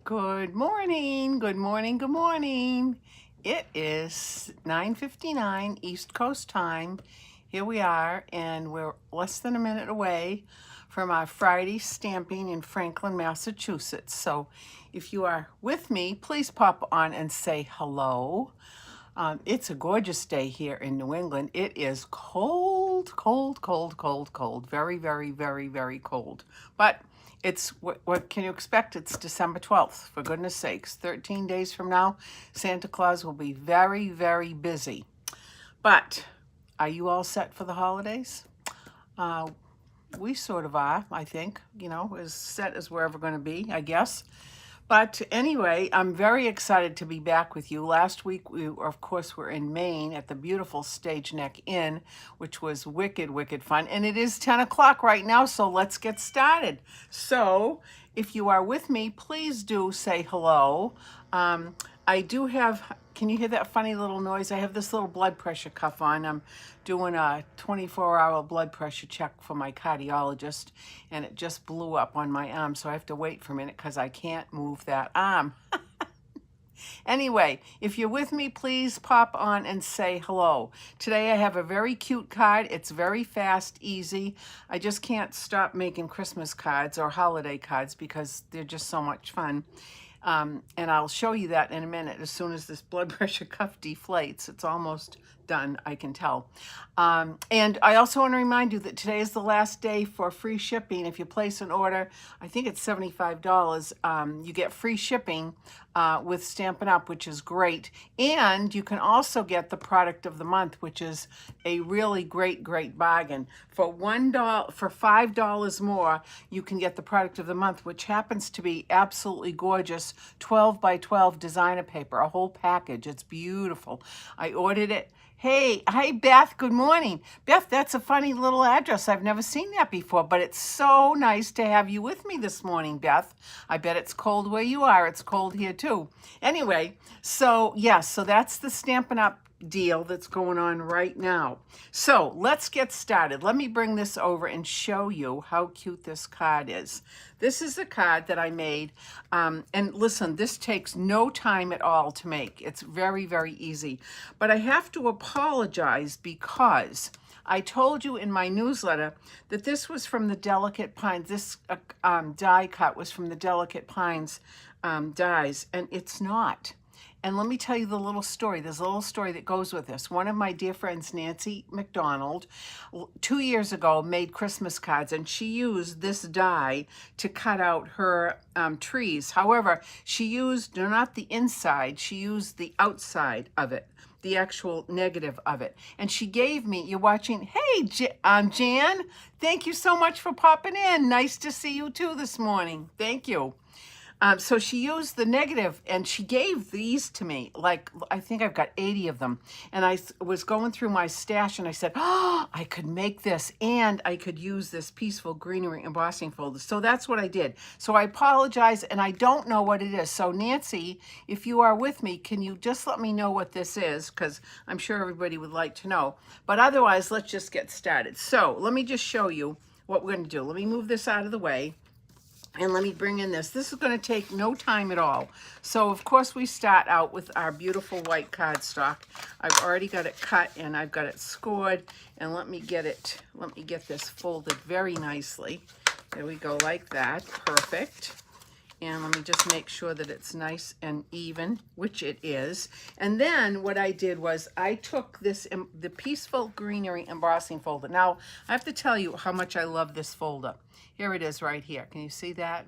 Good morning, good morning, good morning. It is 9:59 East Coast time. Here we are, and we're less than a minute away from our Friday stamping in Franklin, Massachusetts. So if you are with me, please pop on and say hello. It's a gorgeous day here in New England. It is cold, cold, cold, cold, cold. Very, very, very, very cold. But it's what can you expect? It's December 12th, for goodness sakes. 13 days from now, Santa Claus will be very, very busy. But are you all set for the holidays? We sort of are, I think, as set as we're ever going to be, I guess. But anyway, I'm very excited to be back with you. Last week, we, of course, were in Maine at the beautiful Stage Neck Inn, which was wicked, wicked fun. And it is 10 o'clock right now, so let's get started. So if you are with me, please do say hello. I do have, can you hear that funny little noise? I have this little blood pressure cuff on. I'm doing a 24-hour blood pressure check for my cardiologist, and it just blew up on my arm, so I have to wait for a minute because I can't move that arm. Anyway, if you're with me, please pop on and say hello. Today I have a very cute card. It's very fast, easy. I just can't stop making Christmas cards or holiday cards because they're just so much fun. And I'll show you that in a minute as soon as this blood pressure cuff deflates. It's almost done, I can tell. And I also want to remind you that today is the last day for free shipping. If you place an order, I think it's $75, you get free shipping with Stampin' Up!, which is great. And you can also get the product of the month, which is a really great, great bargain. For $5 more, you can get the product of the month, which happens to be absolutely gorgeous 12 by 12 designer paper, a whole package. It's beautiful. I ordered it. Hey, hi Beth, good morning. Beth, that's a funny little address. I've never seen that before, but it's so nice to have you with me this morning, Beth. I bet it's cold where you are. It's cold here too. Anyway, so yes, so that's the Stampin' Up! Deal that's going on right now. So let's get started. Let me bring this over and show you how cute this card is. This is the card that I made. And listen, this takes no time at all to make. It's very, very easy. But I have to apologize because I told you in my newsletter that this was from the Delicate Pines. This die cut was from the Delicate Pines dies, and it's not. And let me tell you the little story. There's a little story that goes with this. One of my dear friends, Nancy McDonald, 2 years ago made Christmas cards, and she used this die to cut out her trees. However, she used not the inside, she used the outside of it, the actual negative of it. And she gave me, you're watching, hey, Jan, thank you so much for popping in. Nice to see you too this morning. Thank you. So she used the negative, and she gave these to me. Like, I think I've got 80 of them. And I was going through my stash, and I said, oh, I could make this, and I could use this Peaceful Greenery embossing folder. So that's what I did. So I apologize, and I don't know what it is. So Nancy, if you are with me, can you just let me know what this is? Because I'm sure everybody would like to know. But otherwise, let's just get started. So let me just show you what we're going to do. Let me move this out of the way. And let me bring in this. This is going to take no time at all. So, of course, we start out with our beautiful white cardstock. I've already got it cut, and I've got it scored. And let me get this folded very nicely. There we go, like that. Perfect. And let me just make sure that it's nice and even, which it is. And then what I did was I took this, the Peaceful Greenery embossing folder. Now, I have to tell you how much I love this folder. Here it is right here. Can you see that?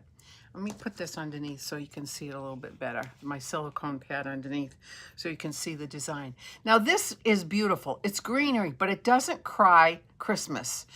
Let me put this underneath so you can see it a little bit better. My silicone pad underneath so you can see the design. Now this is beautiful. It's greenery, but it doesn't cry Christmas.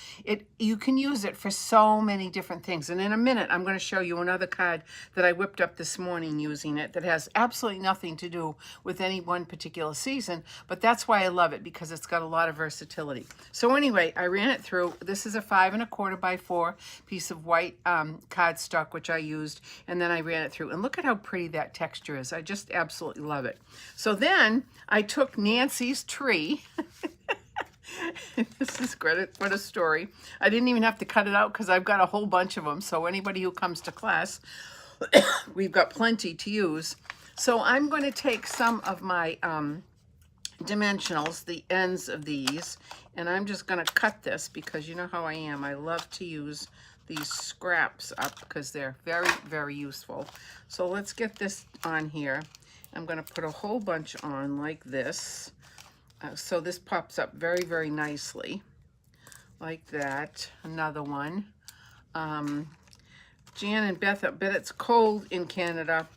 You can use it for so many different things. And in a minute, I'm going to show you another card that I whipped up this morning using it that has absolutely nothing to do with any one particular season, but that's why I love it, because it's got a lot of versatility. So anyway, I ran it through. This is a 5 1/4 by 4 piece of white cardstock, which I used, and then I ran it through. And look at how pretty that texture is. I just absolutely love it. So then I took Nancy's tree. This is great. What a story. I didn't even have to cut it out because I've got a whole bunch of them. So anybody who comes to class We've got plenty to use. So I'm going to take some of my dimensionals, the ends of these, and I'm just going to cut this because you know how I am. I love to use these scraps up because they're very, very useful. So let's get this on here. I'm going to put a whole bunch on like this. So this pops up very, very nicely. Like that. Another one. Jan and Beth, I bet it's cold in Canada.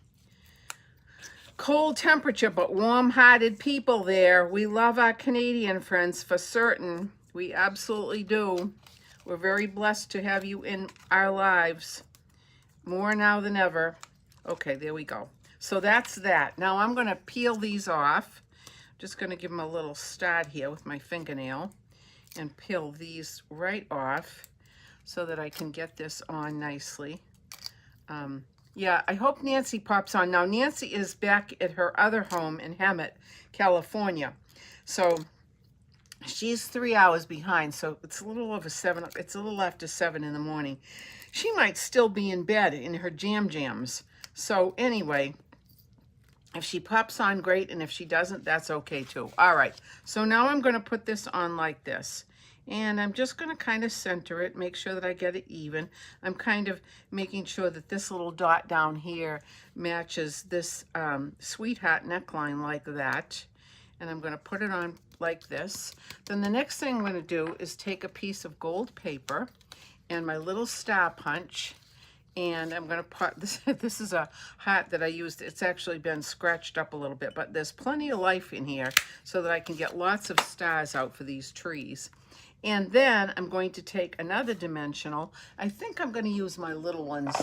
Cold temperature, but warm-hearted people there. We love our Canadian friends for certain. We absolutely do. We're very blessed to have you in our lives. More now than ever. Okay, there we go. So that's that. Now I'm going to peel these off. Just going to give them a little start here with my fingernail and peel these right off so that I can get this on nicely. Yeah, I hope Nancy pops on. Now, Nancy is back at her other home in Hemet, California. So she's 3 hours behind. So it's a little over 7. It's a little after 7 in the morning. She might still be in bed in her jams. So anyway, if she pops on, great. And if she doesn't, that's okay too. All right. So now I'm going to put this on like this. And I'm just going to kind of center it, make sure that I get it even. I'm kind of making sure that this little dot down here matches this sweetheart neckline like that. And I'm going to put it on like this. Then the next thing I'm going to do is take a piece of gold paper and my little star punch. And I'm going to put this. This is a hat that I used. It's actually been scratched up a little bit, but there's plenty of life in here so that I can get lots of stars out for these trees. And then I'm going to take another dimensional. I think I'm going to use my little ones.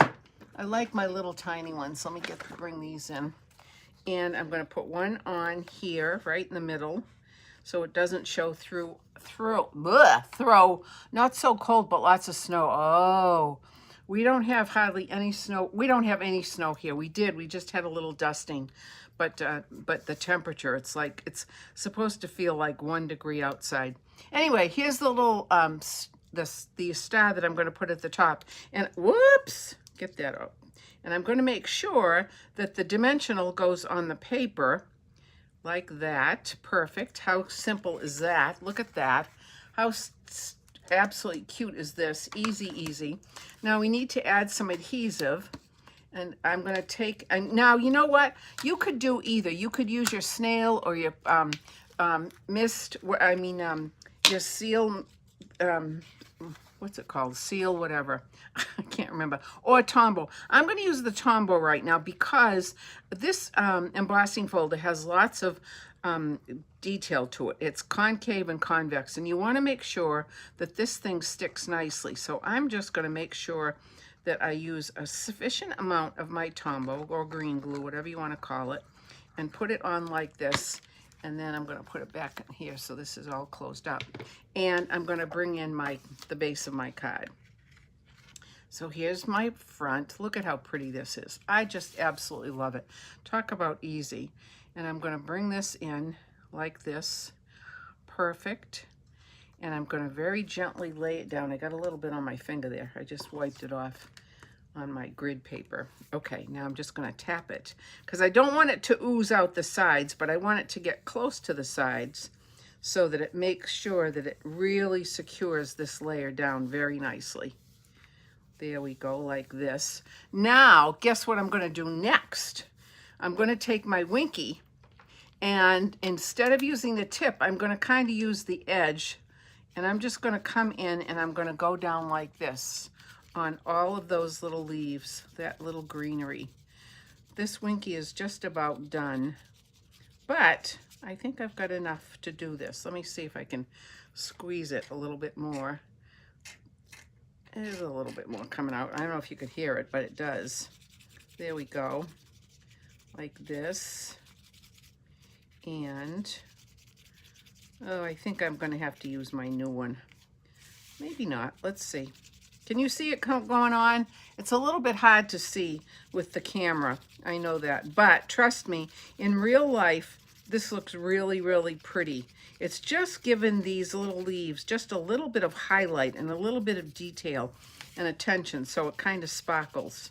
I like my little tiny ones. Let me bring these in. And I'm going to put one on here, right in the middle, so it doesn't show through, not so cold, but lots of snow. Oh, we don't have hardly any snow. We don't have any snow here. We just had a little dusting. But the temperature, it's like, it's supposed to feel like 1 degree outside. Anyway, here's the little, the star that I'm going to put at the top. And whoops, get that up. And I'm going to make sure that the dimensional goes on the paper like that. Perfect. How simple is that? Look at that. How absolutely cute is this? Easy, easy. Now we need to add some adhesive. And I'm going to take, and now you know what? You could do either. You could use your snail or your your seal, what's it called? Seal, whatever. I can't remember. Or Tombow. I'm going to use the Tombow right now because this embossing folder has lots of detail to it. It's concave and convex, and you want to make sure that this thing sticks nicely. So I'm just going to make sure that I use a sufficient amount of my Tombow or green glue, whatever you want to call it, and put it on like this. And then I'm going to put it back in here so this is all closed up. And I'm going to bring in the base of my card. So here's my front. Look at how pretty this is. I just absolutely love it. Talk about easy. And I'm going to bring this in like this. Perfect. And I'm going to very gently lay it down. I got a little bit on my finger there. I just wiped it off on my grid paper. Okay, now I'm just going to tap it because I don't want it to ooze out the sides, but I want it to get close to the sides so that it makes sure that it really secures this layer down very nicely. There we go, like this. Now, guess what I'm going to do next? I'm going to take my Winky, and instead of using the tip, I'm going to kind of use the edge. And I'm just going to come in and I'm going to go down like this on all of those little leaves, that little greenery. This Winky is just about done, but I think I've got enough to do this. Let me see if I can squeeze it a little bit more. There's a little bit more coming out. I don't know if you could hear it, but it does. There we go, like this. And oh, I think I'm going to have to use my new one. Maybe not. Let's see. Can you see it going on? It's a little bit hard to see with the camera. I know that. But trust me, in real life, this looks really, really pretty. It's just given these little leaves just a little bit of highlight and a little bit of detail and attention, so it kind of sparkles.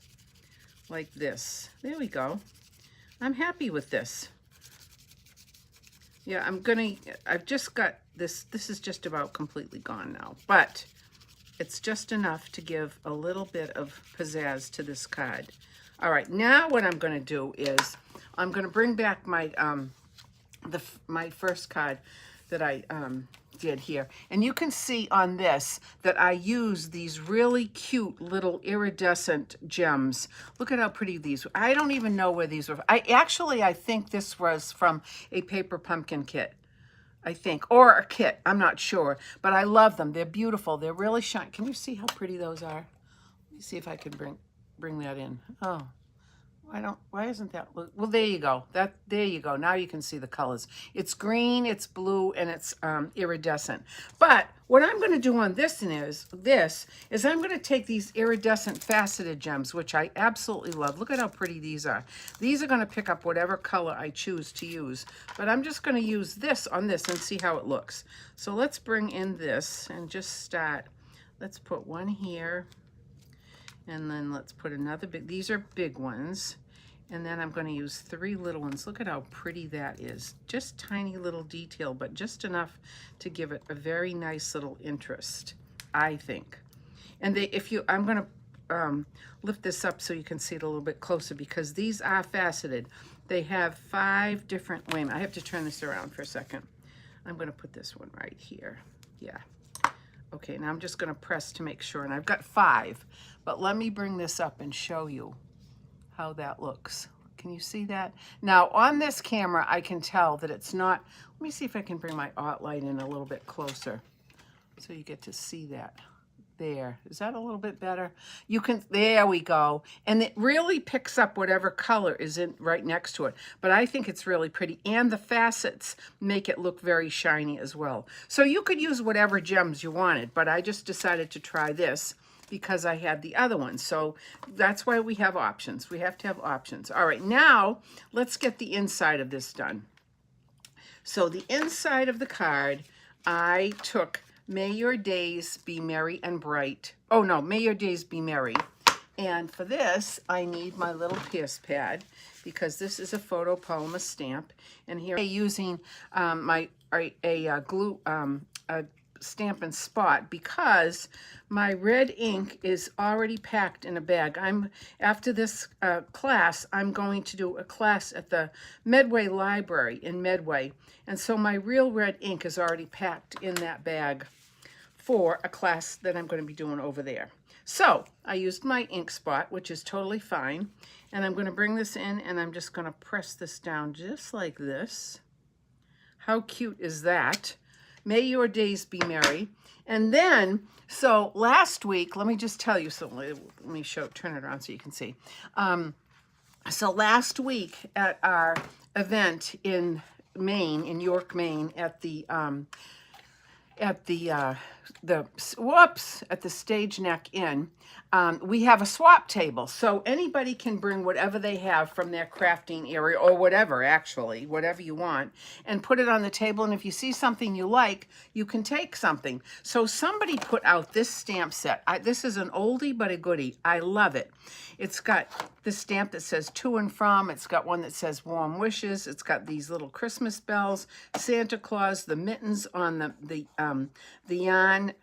like this. There we go. I'm happy with this. Yeah, I've just got this. This is just about completely gone now, but it's just enough to give a little bit of pizzazz to this card. All right, now what I'm going to do is I'm going to bring back my my first card that I did here. And you can see on this that I use these really cute little iridescent gems. Look at how pretty these were. I don't even know where these were. I think this was from a paper pumpkin kit. I think, or a kit, I'm not sure, but I love them. They're beautiful. They're really shiny. Can you see how pretty those are? Let me see if I can bring that in. Oh, why isn't that, well, there you go. There you go. Now you can see the colors. It's green, it's blue, and it's iridescent. But what I'm going to do on this is I'm going to take these iridescent faceted gems, which I absolutely love. Look at how pretty these are. These are going to pick up whatever color I choose to use. But I'm just going to use this on this and see how it looks. So let's bring in this and just start. Let's put one here. And then let's put another big, these are big ones. And then I'm going to use 3 little ones. Look at how pretty that is. Just tiny little detail, but just enough to give it a very nice little interest, I think. And I'm going to lift this up so you can see it a little bit closer because these are faceted. They have 5 different, wait a minute, I have to turn this around for a second. I'm going to put this one right here. Yeah. Okay, now I'm just going to press to make sure, and I've got 5, but let me bring this up and show you how that looks. Can you see that? Now, on this camera, I can tell that it's not, let me see if I can bring my art light in a little bit closer so you get to see that. There, is that a little bit better? You can, there we go. And it really picks up whatever color is in right next to it. But I think it's really pretty. And the facets make it look very shiny as well. So you could use whatever gems you wanted, but I just decided to try this because I had the other one. So that's why we have options. We have to have options. All right, now let's get the inside of this done. So the inside of the card, I took May Your Days Be Merry and Bright. Oh no, May Your Days Be Merry. And for this, I need my little Pierce pad because this is a photopolymer stamp. And here I'm using a Stamp and Spot because my red ink is already packed in a bag. After this class, I'm going to do a class at the Medway Library in Medway. And so my real red ink is already packed in that bag for a class that I'm going to be doing over there. So I used my ink spot, which is totally fine. And I'm going to bring this in and I'm just going to press this down just like this. How cute is that? May your days be merry. And then, so last week, let me just tell you something. Let me turn it around so you can see. So last week at our event in Maine, in York, Maine, at the Stage Neck Inn, we have a swap table. So anybody can bring whatever they have from their crafting area or whatever, actually, whatever you want, and put it on the table. And if you see something you like, you can take something. So somebody put out this stamp set. This is an oldie but a goodie. I love it. It's got this stamp that says to and from. It's got one that says warm wishes. It's got these little Christmas bells, Santa Claus, the mittens on the yarn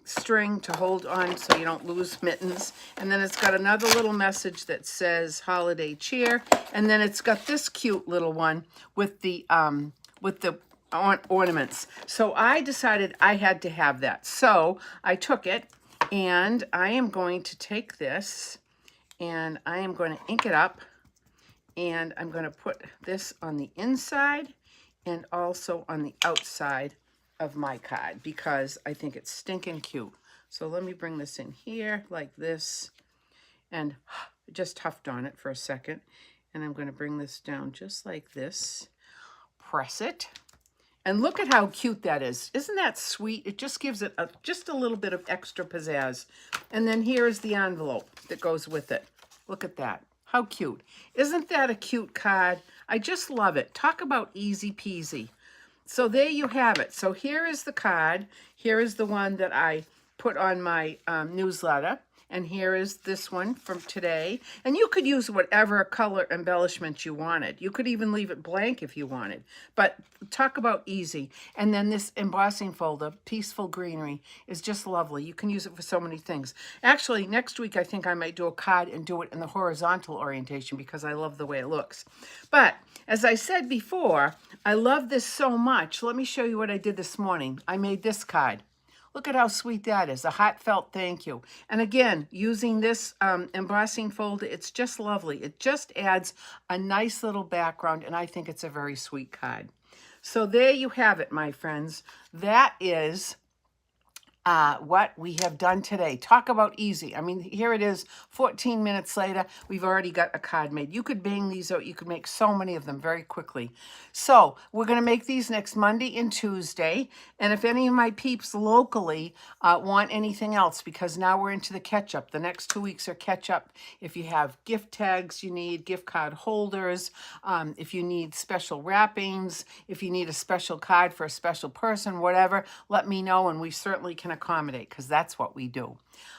string to hold on so you don't lose mittens. And then it's got another little message that says holiday cheer. And then it's got this cute little one with the ornaments. So I decided I had to have that. So I took it and I am going to take this and I am going to ink it up and I'm going to put this on the inside and also on the outside of my card because I think it's stinking cute. So let me bring this in here like this and just huffed on it for a second. And I'm going to bring this down just like this, press it. And look at how cute that is. Isn't that sweet? It just gives it just a little bit of extra pizzazz. And then here is the envelope that goes with it. Look at that. How cute. Isn't that a cute card? I just love it. Talk about easy peasy. So there you have it. So here is the card. Here is the one that I put on my newsletter. And here is this one from today. And you could use whatever color embellishment you wanted. You could even leave it blank if you wanted. But talk about easy. And then this embossing folder, Peaceful Greenery, is just lovely. You can use it for so many things. Actually, next week I think I might do a card and do it in the horizontal orientation because I love the way it looks. But as I said before, I love this so much. Let me show you what I did this morning. I made this card. Look at how sweet that is, a heartfelt thank you. And again, using this embossing folder, it's just lovely. It just adds a nice little background, and I think it's a very sweet card. So there you have it, my friends. That is what we have done today. Talk about easy. I mean, here it is, 14 minutes later, we've already got a card made. You could bang these out. You could make so many of them very quickly. So we're going to make these next Monday and Tuesday. And if any of my peeps locally want anything else, because now we're into the catch-up. The next 2 weeks are catch-up. If you have gift tags you need, gift card holders, if you need special wrappings, if you need a special card for a special person, whatever, let me know, and we certainly can accommodate, because that's what we do.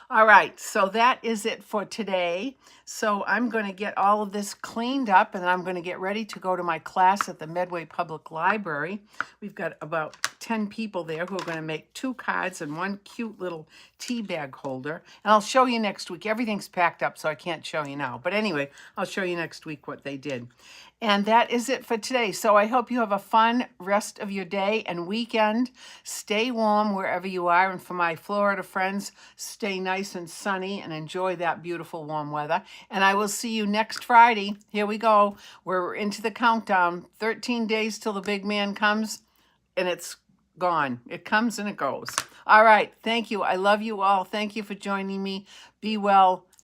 All right, so that is it for today. So I'm going to get all of this cleaned up, and I'm going to get ready to go to my class at the Medway Public Library. We've got about 10 people there who are going to make 2 cards and 1 cute little tea bag holder. And I'll show you next week. Everything's packed up, so I can't show you now. But anyway, I'll show you next week what they did. And that is it for today. So I hope you have a fun rest of your day and weekend. Stay warm wherever you are. And for my Florida friends, stay nice and sunny and enjoy that beautiful warm weather. And I will see you next Friday. Here we go. We're into the countdown. 13 days till the big man comes, and it's gone. It comes and it goes. All right. Thank you. I love you all. Thank you for joining me. Be well.